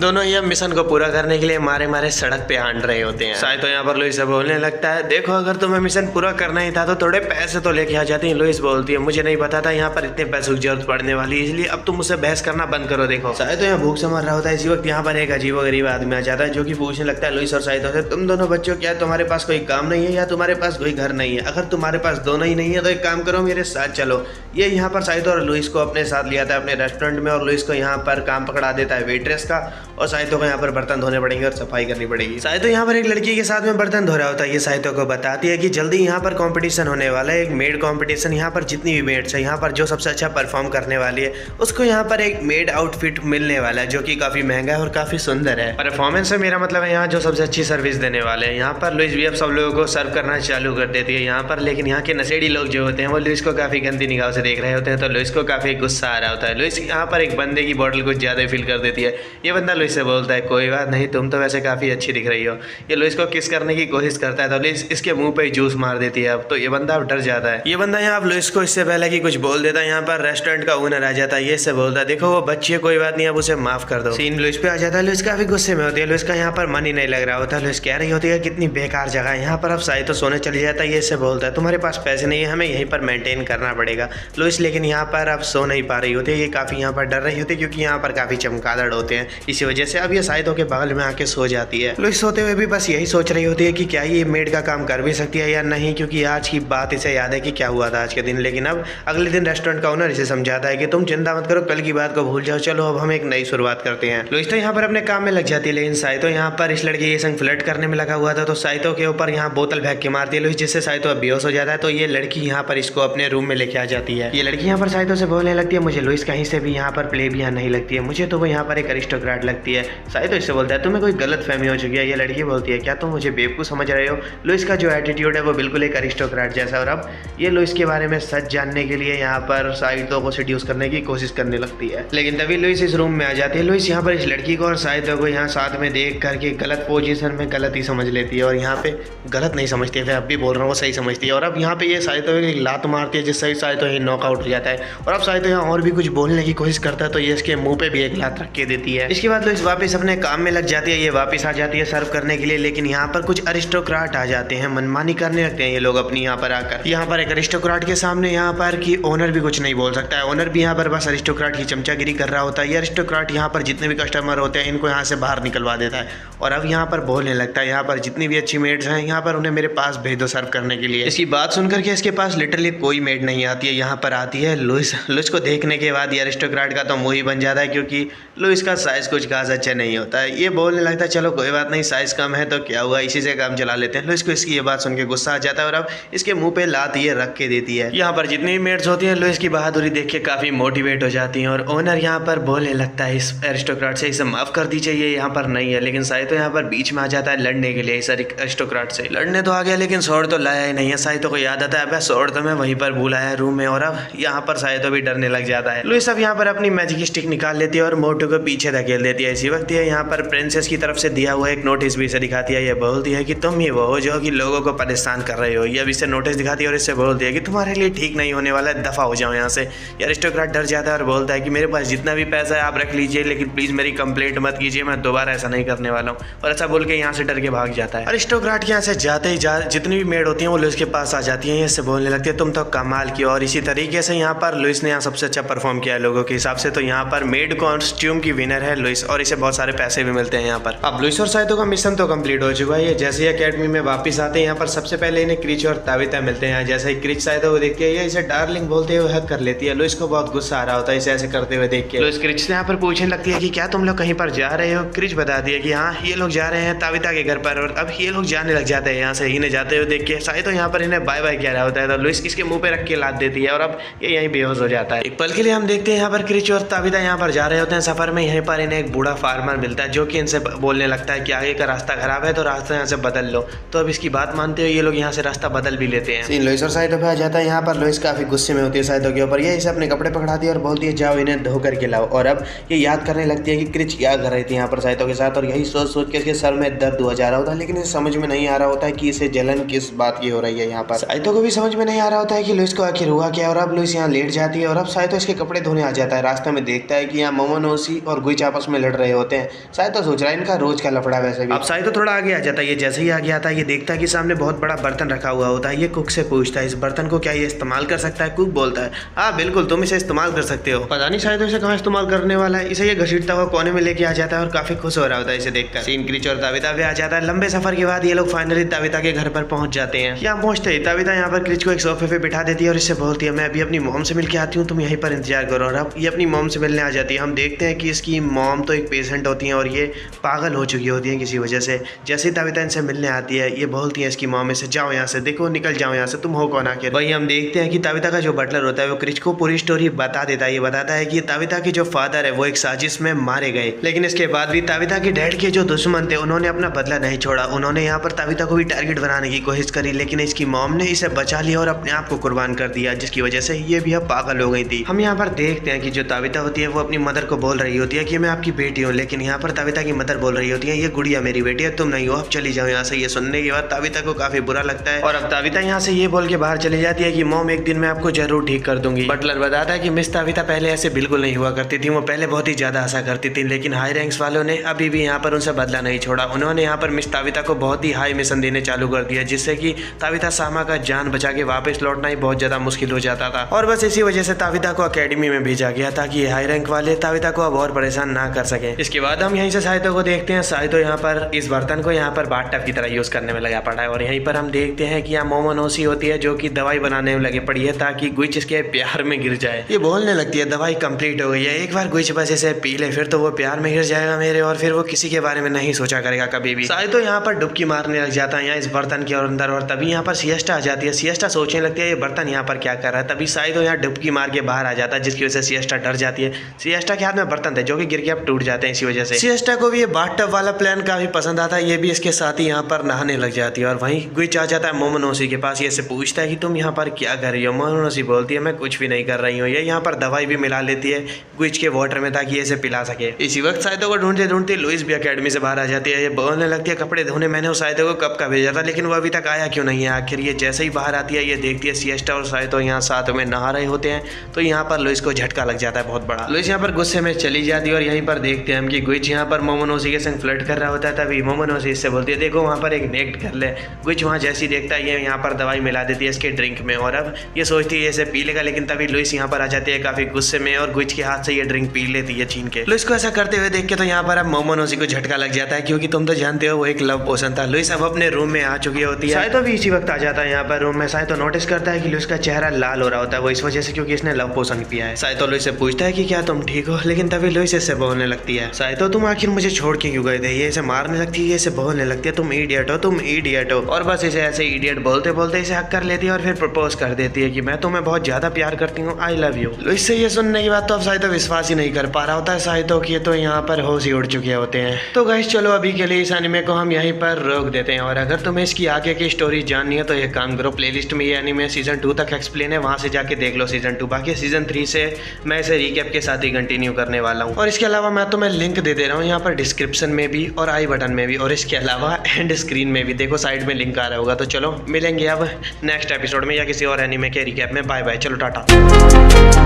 दोनों ये मिशन को पूरा करने के लिए मारे मारे सड़क पे आंट रहे होते हैं। साइतो यहाँ पर लुइस से बोलने लगता है, देखो अगर तुम्हें मिशन पूरा करना ही था तो थोड़े पैसे तो लेके आ जाती है। लुइस बोलती है, मुझे नहीं पता था यहाँ पर इतने पैसों की जरूरत पड़ने वाली, इसलिए अब तुम मुझसे बहस करना बंद करो। देखो साइतो यहाँ भूख से मर रहा होता है। इसी वक्त यहाँ पर एक अजीब गरीब आदमी आ जाता है जो कि पूछने लगता है लुइस और साइतो से, तुम दोनों बच्चों क्या तुम्हारे पास कोई काम नहीं है या तुम्हारे पास कोई घर नहीं है? अगर तुम्हारे पास दोनों ही नहीं है तो एक काम करो, मेरे साथ चलो। ये यहाँ पर साइतो और लुइस को अपने साथ ले आता है अपने रेस्टोरेंट में, और लुइस को यहाँ पर काम पकड़ा देता है वेट्रेस का, और साइतो को यहाँ पर बर्तन धोने पड़ेंगे और सफाई करनी पड़ेगी। साइतो यहाँ पर एक लड़की के साथ में बर्तन धो रहा होता है। ये साइतो को बताती है कि जल्दी यहाँ पर कंपटीशन होने वाला है, एक मेड कंपटीशन। यहाँ पर जितनी भी मेड्स है यहाँ पर जो सबसे अच्छा परफॉर्म करने वाली है उसको यहाँ पर एक मेड आउटफिट मिलने वाला है जो कि काफी महंगा है और काफी सुंदर है। परफॉर्मेंस से मेरा मतलब है यहाँ जो सबसे अच्छी सर्विस देने वाले हैं। यहाँ पर लुइस भी अब सब लोगों को सर्व करना चालू कर देती है यहाँ पर, लेकिन यहाँ के नशेड़ी लोग जो होते हैं वो लुइस को काफी गंदी निगाह से देख रहे होते हैं, तो लुइस को काफी गुस्सा आ रहा होता है। लुइस यहाँ पर एक बंदे की बोतल कुछ ज्यादा फिल कर देती है। ये बंदा लुइस से बोलता है, कोई बात नहीं, तुम तो वैसे काफी अच्छी दिख रही हो। ये लुइस को किस करने की कोशिश करता है तो लुइस इसके मुंह पे जूस मार देती है। अब तो ये बंदा अब डर जाता है। ये बंदा यहाँ लुइस को इससे पहले कि कुछ बोल देता है यहाँ पर रेस्टोरेंट का ओनर आ जाता है। ये इससे बोलता है, देखो वो बच्ची है, कोई बात नहीं, अब उसे माफ कर दो। सीन लुइस पे आ जाता है। लुइस काफी गुस्से में होती है। लुइस का यहाँ पर मन ही नहीं लग रहा होता। लुइस कह रही होती है कितनी बेकार जगह है यहाँ पर, अब साइतो सोने चली जाता है। ये इससे बोलता है, तुम्हारे पास पैसे नहीं है, हमें यहीं पर मेंटेन करना पड़ेगा। लुइस लेकिन यहाँ पर अब सो नहीं पा रही होती है। ये काफी यहाँ पर डर रही होती है क्योंकि यहाँ पर काफी चमगादड़ होते हैं, इसी वजह से अब ये साइतो के बगल में आके सो जाती है। लुइस सोते हुए भी बस यही सोच रही होती है कि क्या ये मेड का काम कर भी सकती है या नहीं, क्योंकि आज की बात इसे याद है कि क्या हुआ था आज के दिन। लेकिन अब अगले दिन रेस्टोरेंट का ओनर इसे समझाता है कि तुम चिंता मत करो, कल की बात को भूल जाओ, चलो अब हम एक नई शुरुआत करते हैं। लुइस तो यहाँ पर अपने काम में लग जाती है, लेकिन साइतो यहाँ पर इस लड़के के संग फ्लर्ट करने में लगा हुआ था, तो साइतो के ऊपर यहाँ बोतल फेंक के मारती है लुइस, जिससे साइतो अब बेहोश हो जाता है। तो ये लड़की यहाँ पर इसको अपने रूम में लेके आ जाती है। ये लड़की यहाँ पर साइतो से बोलने लगती है, मुझे लुइस कहीं से भी यहाँ पर प्लेबियन नहीं लगती है, मुझे तो वो यहाँ पर एक अरिस्टोक्रेट लगती है। साइतो इससे बोलता है, तुम्हें कोई गलत फहमी हो चुकी है। ये लड़की बोलती है, क्या तुम मुझे बेवकूफ़ समझ रहे हो? लुइस का जो एटीट्यूड है वो बिल्कुल एक अरिस्टोक्रेट जैसा। और अब ये लुइस के बारे में सच जानने के लिए यहाँ पर साइतो को सेड्यूस करने की कोशिश करने लगती है। लेकिन तभी लुइस इस रूम में आ जाती है। लुइस यहाँ पर इस लड़की को और साइतो को यहाँ साथ में देख करके गलत पोजीशन में गलत ही समझ लेती है, और यहाँ पे गलत नहीं समझती है, अब भी बोल रहा हूँ, वो सही समझती है। और अब यहाँ पे ये साइतो एक लात मारती है जिससे साइतो ही नॉकआउट हो जाता है। और अब साइतो यहाँ और भी कुछ बोलने की कोशिश करता है तो ये इसके मुंह पे भी एक लात रख के देती है। इसके बाद लुइस वापस अपने काम में लग जाती है। ये वापस आ जाती है सर्व करने के लिए, लेकिन यहाँ पर कुछ अरिस्टोक्रेट आ जाते हैं, मनमानी करने लगते हैं ये लोग अपनी यहाँ पर आकर। यहाँ पर एक अरिस्टोक्रेट के सामने यहाँ पर कि ओनर भी कुछ नहीं बोल सकता है। ओनर भी यहाँ पर बस अरिस्टोक्रेट की चमचागिरी कर रहा होता है। ये अरिस्टोक्रेट यहाँ पर जितने भी कस्टमर होते हैं इनको यहाँ से बाहर निकलवा देता है, और अब यहाँ पर बोलने लगता है, यहाँ पर जितनी भी अच्छी मेड्स हैं यहाँ पर उन्हें मेरे पास भेज दो सर्व करने के लिए। इसकी बात सुनकर के इसके पास लिटरली कोई मेड नहीं आती है। यहाँ पर आती है लुइस। लुइस को देखने के बाद ये अरिस्टोक्रेट का तो मुंह ही बन जाता है, क्योंकि लुइस का साइज कुछ खास अच्छा नहीं होता है। ये बोलने लगता है, चलो कोई बात नहीं, साइज कम है तो क्या हुआ, इसी से काम चला लेते हैं। लुइस को इसकी ये बात सुन के गुस्सा आ जाता है और अब इसके मुंह पे लात ये रख के देती है। यहाँ पर जितनी भी मेड्स होती हैं लुइस की बहादुरी देख के काफी मोटिवेट हो जाती हैं, और ओनर यहाँ पर बोलने लगता है इस अरिस्टोक्रेट से, इसे माफ कर दीजिए, ये यहाँ पर नहीं है। लेकिन साइतो यहाँ पर बीच में आ जाता है लड़ने के लिए इस अरिस्टोक्रेट से। लड़ने तो आ गया लेकिन स्वॉर्ड तो लाया ही नहीं है। साइतो को याद आता है, अब स्वॉर्ड तो मैं वहीं पर भूला है रूम में, और अब यहाँ पर साइतो भी डरने लग जाता है। लुइस अब यहाँ पर अपनी मैजिक स्टिक निकाल लेती है और मोटू को पीछे धकेल देती है। इसी वक्त ये यहाँ पर प्रिंसेस की तरफ से दिया हुआ एक नोटिस भी इसे दिखाती है। ये बोलती है कि तुम ही वो हो जो कि लोगों को परेशान कर रहे हो। ये अब इसे नोटिस दिखाती है और इससे बोलती है कि तुम्हारे लिए ठीक नहीं होने वाला है, दफा हो जाओ यहाँ से। ये अरिस्टोक्रेट डर जाता है और बोलता है कि मेरे पास जितना भी पैसा है आप रख लीजिए, लेकिन प्लीज मेरी कंप्लेंट मत कीजिए, मैं दोबारा ऐसा नहीं करने वाला हूँ। और ऐसा बोल के यहाँ से डर के भाग जाता है। अरिस्टोक्रेट यहाँ से जाते ही जितनी भी मेड होती हैं वो लुइस के पास आ जाती हैं। इससे बोलने लगती है, तुम तो कमाल की। और इसी तरीके से यहाँ पर लुइस ने यहाँ सबसे अच्छा परफॉर्म किया है लोगों के हिसाब से, तो यहाँ पर मेड कॉस्ट्यूम की विनर है लुइस, और इसे बहुत सारे पैसे भी मिलते हैं यहाँ पर। अब लुइस और साइतो का मिशन तो कंप्लीट हो चुका है। ये जैसे ही अकेडमी में वापस आते हैं यहाँ पर सबसे पहले इन्हें क्रिच और ताबिता मिलते हैं। जैसे ही क्रिच साइतो को देख के ये इसे डार्लिंग बोलते हुए हक कर लेती है। लुइस को बहुत गुस्सा आ रहा होता है इसे ऐसे करते हुए देख के। लुइस क्रिच से यहाँ पर पूछने लगती है कि क्या तुम लोग कहीं पर जा रहे हो? क्रिच बता दिया कि हाँ ये लोग जा रहे हैं ताबिता के घर पर, और अब ये लोग जाने लग जाते हैं यहाँ से। इन्हें जाते हुए देख के साइतो यहाँ पर इन्हें बाय बाय कह रहा होता है, तो लुइस इसके मुंह पे रख के लात देती है और अब ये यहीं बेहोश हो जाता है। एक पल के लिए हम देखते हैं यहाँ पर क्रिच और ताबिता यहाँ पर जा रहे होते हैं सफर में। यहीं पर इन्हें एक बूढ़ा फार्मर मिलता है जो कि इनसे बोलने लगता है कि आगे का रास्ता खराब है तो रास्ता यहाँ से बदल लो। तो अब इसकी बात मानते हुए ये लोग यहाँ से रास्ता बदल भी लेते हैं। सीन लुइस और साइतो पे आ जाता है। यहाँ पर लुइस काफी गुस्से में होती है साइतो के ऊपर। ये इसे अपने कपड़े पकड़ाती है और बोलती है जाओ इन्हें धो करके लाओ। और अब ये याद करने लगती है कि क्रिच क्या कर रही थी यहाँ पर साइतो के साथ, और यही सोच सोच के इसके सर में दर्द हो जा रहा होता है। लेकिन इसे समझ में नहीं आ रहा होता है कि इसे जलन किस बात की हो रही है। यहाँ पर साइतो को भी समझ में नहीं आ रहा होता है कि लुइस को आखिर हुआ क्या। और अब लुइस यहाँ लेट जाती है है और अब साइतो इसके कपड़े धोने आ जाता है। रास्ते में देखता है कि यहाँ मोमोनोसी और गुइच आपस में लड़ रहे होते हैं। साइतो सोच रहा है इनका रोज का लफड़ा वैसे भी। अब साइतो थोड़ा आगे आ जाता है। ये जैसे ही आगे आता है ये देखता है कि सामने बहुत बड़ा बर्तन रखा हुआ होता है। ये कुक से पूछता है इस बर्तन को क्या ये इस्तेमाल कर सकता है। कुक बोलता है हाँ बिल्कुल तुम इसे इस्तेमाल कर सकते हो। पता नहीं साइतो इसे कहाँ इस्तेमाल करने वाला है। इसे ये घसीटता हुआ कोने में लेके आ जाता है और काफी खुश हो रहा होता है इसे देखकर। सीन क्रीच और ताबिता भी आ जाता है। लंबे सफर के बाद ये लोग फाइनली ताबिता के घर पर पहुंच जाते हैं। यहाँ पहुंचते ही ताबिता यहाँ पर क्रिच को एक सोफे पे बिठा देती है और इससे बोलती है मैं अभी अपनी मॉम से मिलके आती हूँ, तुम यहीं पर इंतजार करो। और अब ये अपनी मॉम से मिलने आ जाती है। हम देखते हैं कि इसकी मॉम तो एक पेशेंट होती है और ये पागल हो चुकी होती है किसी वजह से। जैसे ही ताबिता इनसे मिलने आती है ये बोलती है इसकी मॉम से जाओ यहाँ से, देखो निकल जाओ यहाँ से, तुम हो कौन आखिर। वही हम देखते हैं कि ताबिता का जो बटलर होता है वो क्रिच को पूरी स्टोरी बता देता है। ये बताता है कि ताबिता के जो फादर है वो एक साजिश में मारे गए, लेकिन इसके बाद भी ताबिता के डैड के जो दुश्मन थे उन्होंने अपना बदला नहीं छोड़ा। उन्होंने यहाँ पर ताबिता को भी टारगेट बनाने की कोशिश करी, लेकिन इसकी मॉम ने इसे बचा लिया और अपने आप को कुर्बान कर दिया, जिसकी वजह से ये भी अब पागल हो गई थी। हम यहाँ पर देखते हैं कि जो ताबिता होती है वो अपनी मदर को बोल रही होती है कि मैं आपकी बेटी हूँ, लेकिन यहाँ पर ताबिता की मदर बोल रही होती है ये गुड़िया मेरी बेटी है, तुम नहीं हो, अब चली जाओ यहाँ से। ये सुनने के बाद ताबिता को काफी बुरा लगता है और अब ताबिता यहाँ से ये बोल के बाहर चली जाती है कि मॉम एक दिन मैं आपको जरूर ठीक कर दूंगी। बटलर बताता है कि मिस ताबिता पहले ऐसे बिल्कुल नहीं हुआ करती थी, वो पहले बहुत ही ज्यादा आशा करती थी, लेकिन हाई रैंक्स वालों ने अभी भी यहाँ पर उनसे बदला नहीं छोड़ा। उन्होंने यहाँ पर मिस ताबिता को बहुत ही हाई मिशन देने चालू कर दिया, जिससे कि ताबिता सामा का जान बचा के वापस लौटना ही बहुत ज्यादा मुश्किल हो जाता था। और बस इसी वजह से ताबिता को अकेडमी में भेजा गया ताकि ये हाई रैंक वाले ताबिता को अब और परेशान ना कर सके। इसके बाद हम यहीं से साइतो को देखते हैं। साइतो यहाँ पर इस बर्तन को यहाँ पर बाथ टब की तरह यूज करने में लगा पड़ा है और यहीं पर हम देखते हैं कि यहाँ मोमोनोसी होती है जो कि दवाई बनाने में लगे पड़ी है ताकि गुइच इसके प्यार में गिर जाए। ये बोलने लगती है दवाई कंप्लीट हो गई है, एक बार गुइच बस इसे पी ले फिर तो वो प्यार में गिर जाएगा मेरे और फिर वो किसी के बारे में नहीं सोचा करेगा कभी भी। साइतो यहाँ पर डुबकी मारने लग जाता है यहाँ इस बर्तन के अंदर और तभी यहाँ पर सिएस्टा आ जाती है। सिएस्टा सोचने लगती है ये बर्तन यहाँ पर क्या कर रहा है, तभी साइतो यहाँ डुबकी मार के बाहर आ जाता है, जिसकी वजह से सिएस्टा डर जाती है। सिएस्टा के हाथ में बर्तन थे जो कि गिर के अब टूट जाते हैं इसी वजह से। सिएस्टा को भी ये बाथ टब वाला प्लान काफी पसंद आता है, ये भी इसके साथ ही यहाँ पर नहाने लग जाती है और वहीं गुइच आ जाता है मोमोनोसी के पास। ये से पूछता है कि तुम यहाँ पर क्या कर रही हो। मोमोनोसी बोलती है मैं कुछ भी नहीं कर रही हूँ। ये यहाँ पर दवाई भी मिला लेती है गुइच के वाटर में ताकि इसे पिला सके। इसी वक्त साइतो को ढूंढते ढूंढते लुइस भी अकेडमी से बाहर आ जाती है। ये बोलने लगती है कपड़े धोने मैंने उस साइतो को कब का भेजा था, लेकिन वो अभी तक आया क्यों नहीं है आखिर। ये जैसे ही बाहर आती है ये देखती है सिएस्टा और साइतो यहाँ साथ में नहा रहे होते हैं, तो यहाँ पर लुइस को झटका लग जाता है बहुत बड़ा। लुइस यहाँ पर गुस्से में चली जाती है और यहीं पर देखते हैं हम कि गुइच यहाँ पर मोमोनोसी के संग फ्लर्ट कर रहा होता है। तभी मोमोनोसी इससे बोलती है देखो वहाँ पर एक नेक्ट कर ले। गुइच वहाँ जैसी देखता है ये यहाँ पर दवाई मिला देती है इसके ड्रिंक में और अब ये सोचती है इसे पी लेगा, लेकिन तभी लुइस यहाँ पर आ जाती है काफी गुस्से में और गुइच के हाथ से ये ड्रिंक पी लेती है छीन के। लुइस को ऐसा करते हुए देख के तो यहाँ पर अब मोमोनोसी को झटका लग जाता है, क्योंकि तुम तो जानते हो वो एक लव पोशन था। लुइस अब अपने रूम में आ चुकी होती है। साइतो भी इसी वक्त आ जाता है यहाँ पर रूम में। साइतो नोटिस करता है कि लुइस का चेहरा लाल हो रहा होता है, वो इस वजह से क्योंकि इसने लव पोशन पिया है। साइतो लुइस से पूछता है कि क्या तुम ठीक हो, लेकिन तभी लुइस इससे बोलने लगती है साइतो तुम आखिर मुझे छोड़ के क्यों गए थे। ये इसे मारने लगती है, ये इसे बोलने लगती है तुम इडियट हो, तुम इडियट हो। और बस इसे ऐसे इडियट बोलते बोलते इसे हक कर लेती है और फिर प्रपोज कर देती है कि मैं तुम्हें बहुत ज्यादा प्यार करती हूँ, आई लव यू। लुइस से ये सुनने के बाद तो अब साइतो विश्वास ही नहीं कर पा रहा होता है साइतो की, तो यहाँ पर होश ही उड़ चुके होते हैं। तो गाइस चलो अभी के लिए इस एनिमे को हम यहीं पर रोक देते हैं और अगर तुम्हें इसकी आगे की स्टोरी जाननी है तो ये काम करो, प्लेलिस्ट में ये एनिमे सीजन 2 तक एक्सप्लेन है, वहां से जाके देख लो सीजन 2। बाकी सीजन 3 से मैं इसे रिकैप के साथ ही कंटिन्यू करने वाला हूँ। और इसके अलावा मैं तुम्हें लिंक दे रहा हूँ यहाँ पर डिस्क्रिप्शन में भी और आई बटन में भी, और इसके अलावा एंड स्क्रीन में भी देखो साइड में लिंक आ रहा होगा। तो चलो मिलेंगे अब नेक्स्ट एपिसोड में या किसी और एनिमे के रिकैप में। बाय बाय, चलो टाटा।